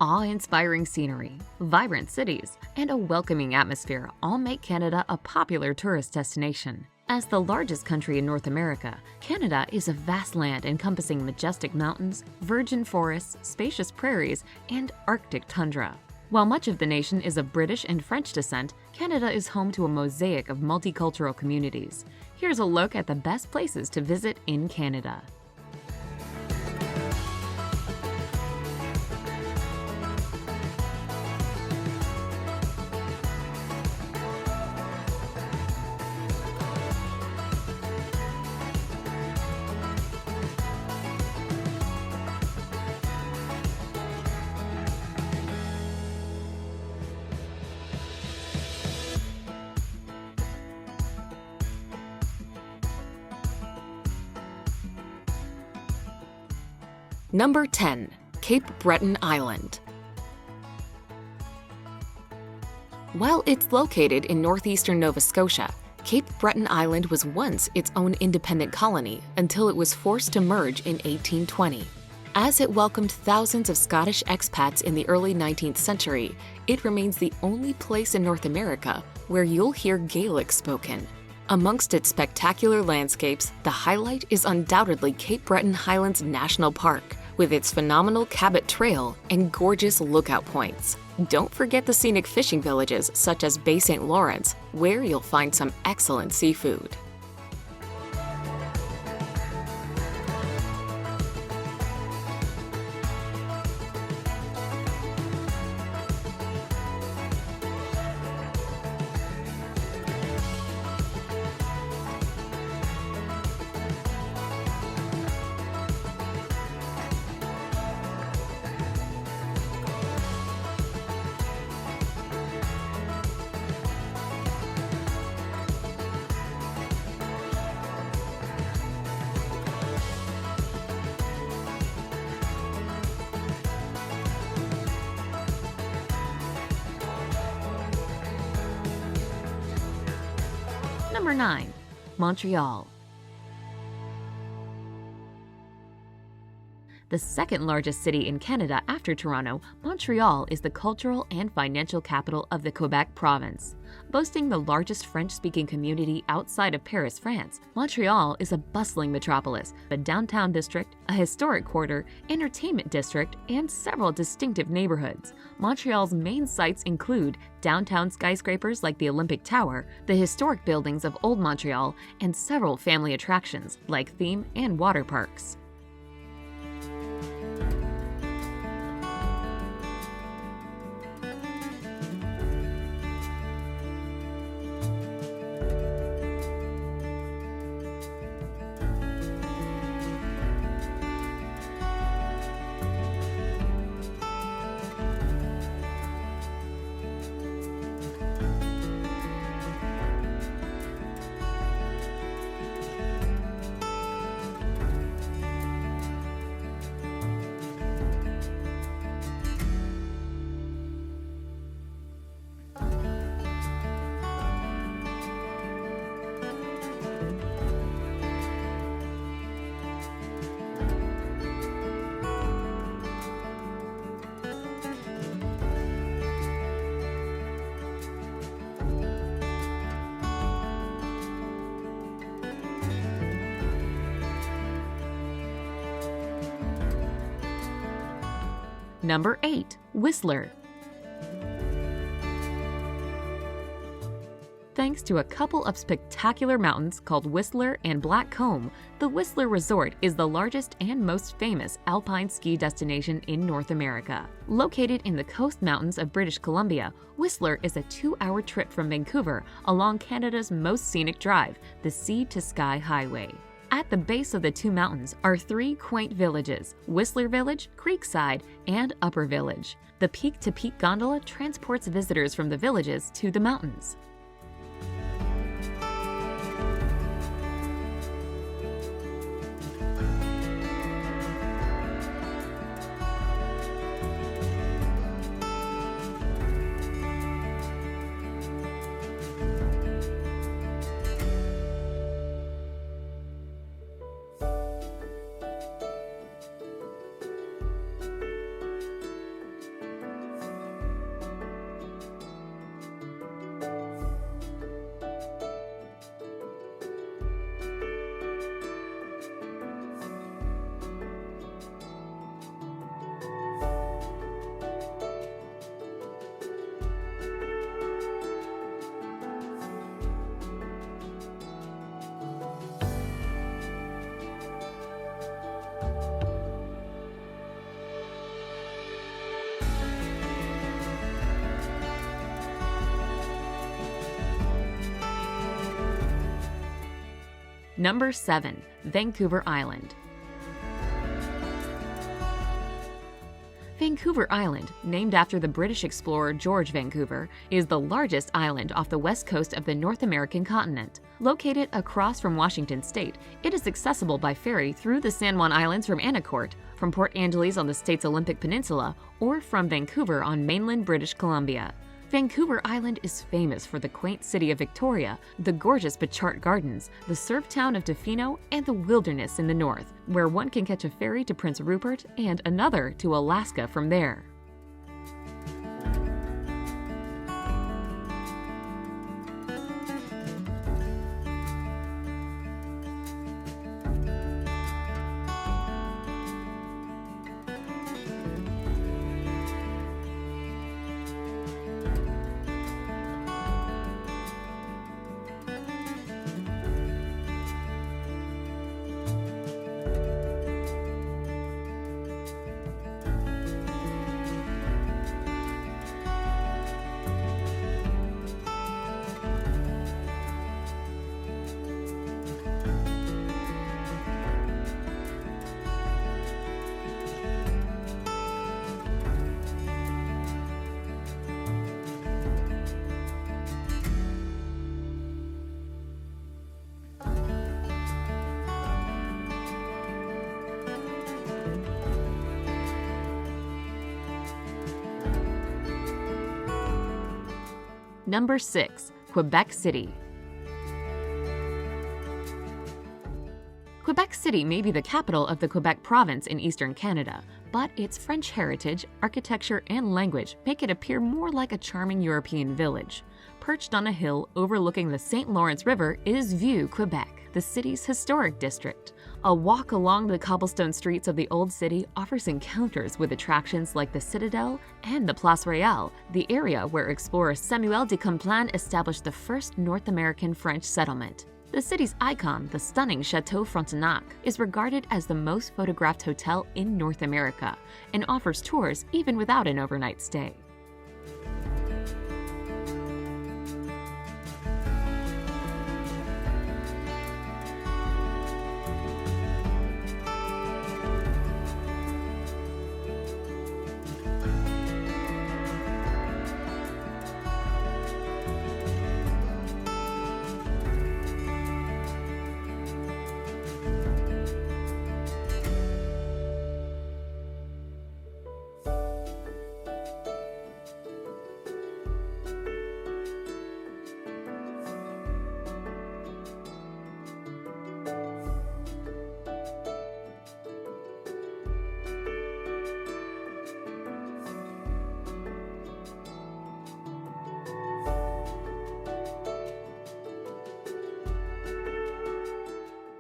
Awe-inspiring scenery, vibrant cities, and a welcoming atmosphere all make Canada a popular tourist destination. As the largest country in North America, Canada is a vast land encompassing majestic mountains, virgin forests, spacious prairies, and Arctic tundra. While much of the nation is of British and French descent, Canada is home to a mosaic of multicultural communities. Here's a look at the best places to visit in Canada. Number 10. Cape Breton Island. While it's located in northeastern Nova Scotia, Cape Breton Island was once its own independent colony until it was forced to merge in 1820. As it welcomed thousands of Scottish expats in the early 19th century, it remains the only place in North America where you'll hear Gaelic spoken. Amongst its spectacular landscapes, the highlight is undoubtedly Cape Breton Highlands National Park, with its phenomenal Cabot Trail and gorgeous lookout points. Don't forget the scenic fishing villages such as Bay St. Lawrence, where you'll find some excellent seafood. Number 9. Montreal. The second largest city in Canada after Toronto, Montreal is the cultural and financial capital of the Quebec province. Boasting the largest French-speaking community outside of Paris, France, Montreal is a bustling metropolis, a downtown district, a historic quarter, entertainment district, and several distinctive neighborhoods. Montreal's main sites include downtown skyscrapers like the Olympic Tower, the historic buildings of Old Montreal, and several family attractions like theme and water parks. Number 8. Whistler. Thanks to a couple of spectacular mountains called Whistler and Blackcomb, the Whistler Resort is the largest and most famous alpine ski destination in North America. Located in the Coast Mountains of British Columbia, Whistler is a 2-hour trip from Vancouver along Canada's most scenic drive, the Sea to Sky Highway. At the base of the two mountains are 3 quaint villages: Whistler Village, Creekside, and Upper Village. The peak-to-peak gondola transports visitors from the villages to the mountains. Number 7. Vancouver Island. Vancouver Island, named after the British explorer George Vancouver, is the largest island off the west coast of the North American continent. Located across from Washington State, it is accessible by ferry through the San Juan Islands from Anacourt, from Port Angeles on the state's Olympic Peninsula, or from Vancouver on mainland British Columbia. Vancouver Island is famous for the quaint city of Victoria, the gorgeous Bechart Gardens, the surf town of Tofino, and the wilderness in the north, where one can catch a ferry to Prince Rupert and another to Alaska from there. Number 6. Quebec City. Quebec City may be the capital of the Quebec province in eastern Canada, but its French heritage, architecture, and language make it appear more like a charming European village. Perched on a hill overlooking the St. Lawrence River is View Quebec, the city's historic district. A walk along the cobblestone streets of the old city offers encounters with attractions like the Citadel and the Place Royale, the area where explorer Samuel de Champlain established the first North American French settlement. The city's icon, the stunning Chateau Frontenac, is regarded as the most photographed hotel in North America and offers tours even without an overnight stay.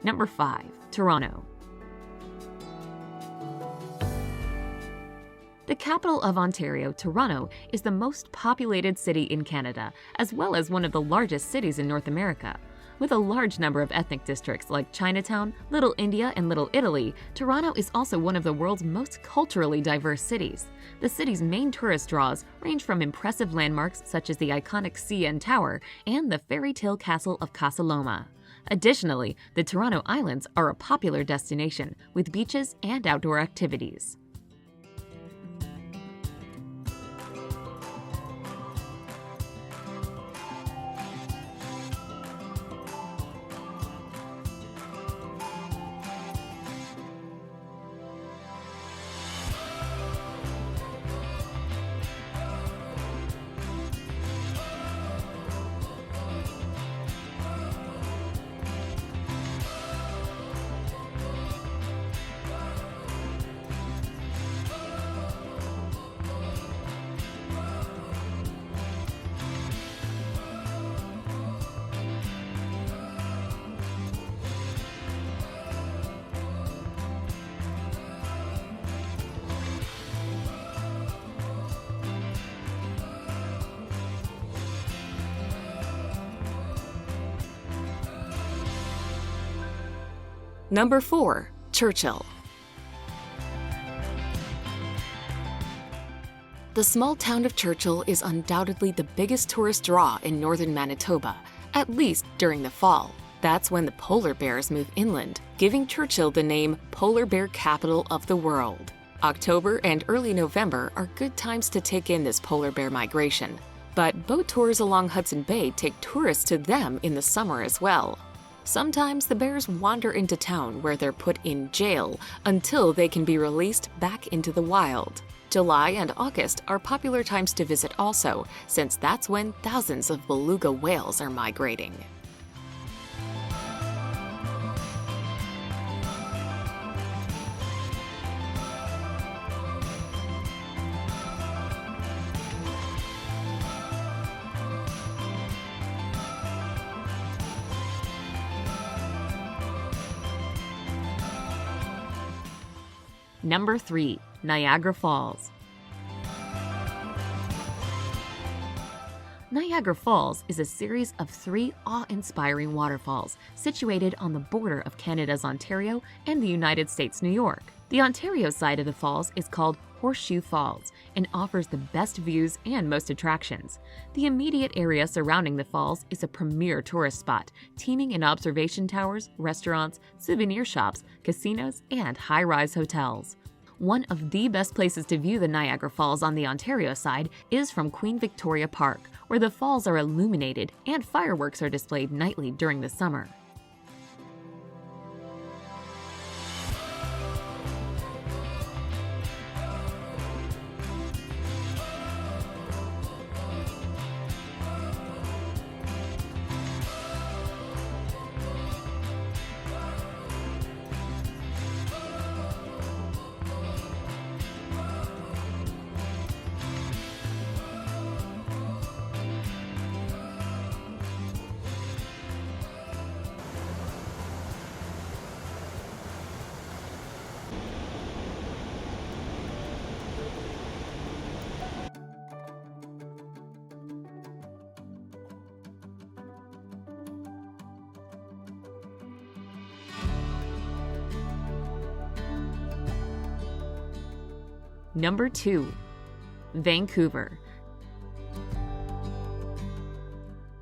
Number 5. Toronto. The capital of Ontario, Toronto, is the most populated city in Canada, as well as one of the largest cities in North America. With a large number of ethnic districts like Chinatown, Little India, and Little Italy, Toronto is also one of the world's most culturally diverse cities. The city's main tourist draws range from impressive landmarks such as the iconic CN Tower and the fairy tale castle of Casa Loma. Additionally, the Toronto Islands are a popular destination with beaches and outdoor activities. Number 4. Churchill. The small town of Churchill is undoubtedly the biggest tourist draw in northern Manitoba, at least during the fall. That's when the polar bears move inland, giving Churchill the name Polar Bear Capital of the World. October and early November are good times to take in this polar bear migration, but boat tours along Hudson Bay take tourists to them in the summer as well. Sometimes the bears wander into town where they're put in jail until they can be released back into the wild. July and August are popular times to visit also, since that's when thousands of beluga whales are migrating. Number 3. Niagara Falls. Niagara Falls is a series of 3 awe-inspiring waterfalls situated on the border of Canada's Ontario and the United States' New York. The Ontario side of the falls is called Horseshoe Falls and offers the best views and most attractions. The immediate area surrounding the falls is a premier tourist spot, teeming in observation towers, restaurants, souvenir shops, casinos, and high-rise hotels. One of the best places to view the Niagara Falls on the Ontario side is from Queen Victoria Park, where the falls are illuminated and fireworks are displayed nightly during the summer. Number 2. Vancouver.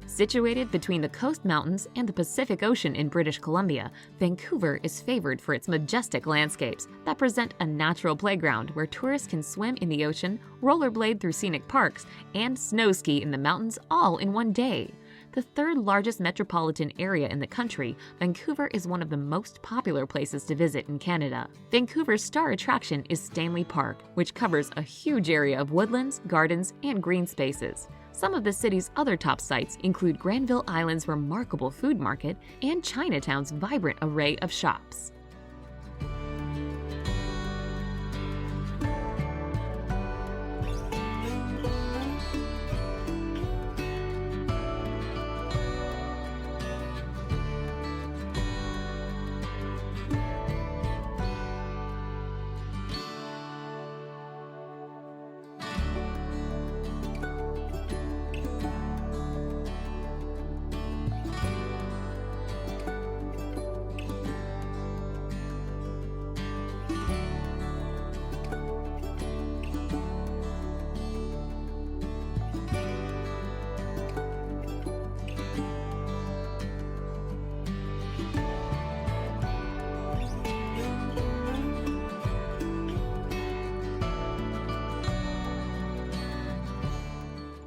Situated between the Coast Mountains and the Pacific Ocean in British Columbia, Vancouver is favored for its majestic landscapes that present a natural playground where tourists can swim in the ocean, rollerblade through scenic parks, and snow ski in the mountains all in one day. The third largest metropolitan area in the country, Vancouver is one of the most popular places to visit in Canada. Vancouver's star attraction is Stanley Park, which covers a huge area of woodlands, gardens, and green spaces. Some of the city's other top sites include Granville Island's remarkable food market and Chinatown's vibrant array of shops.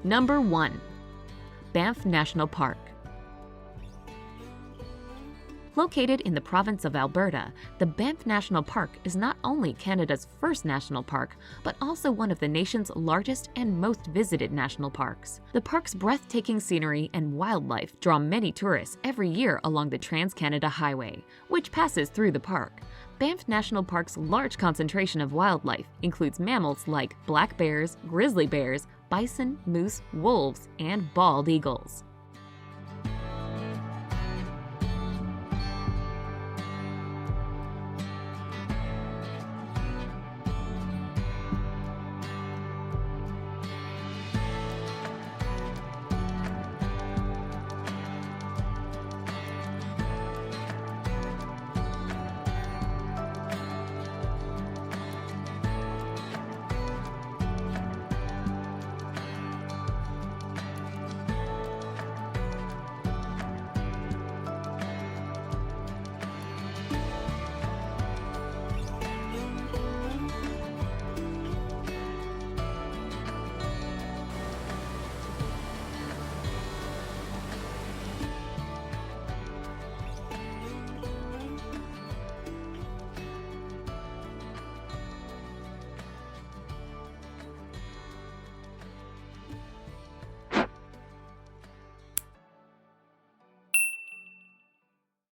Number 1. Banff National Park. Located in the province of Alberta, the Banff National Park is not only Canada's first national park, but also one of the nation's largest and most visited national parks. The park's breathtaking scenery and wildlife draw many tourists every year along the Trans-Canada Highway, which passes through the park. Banff National Park's large concentration of wildlife includes mammals like black bears, grizzly bears, bison, moose, wolves, and bald eagles.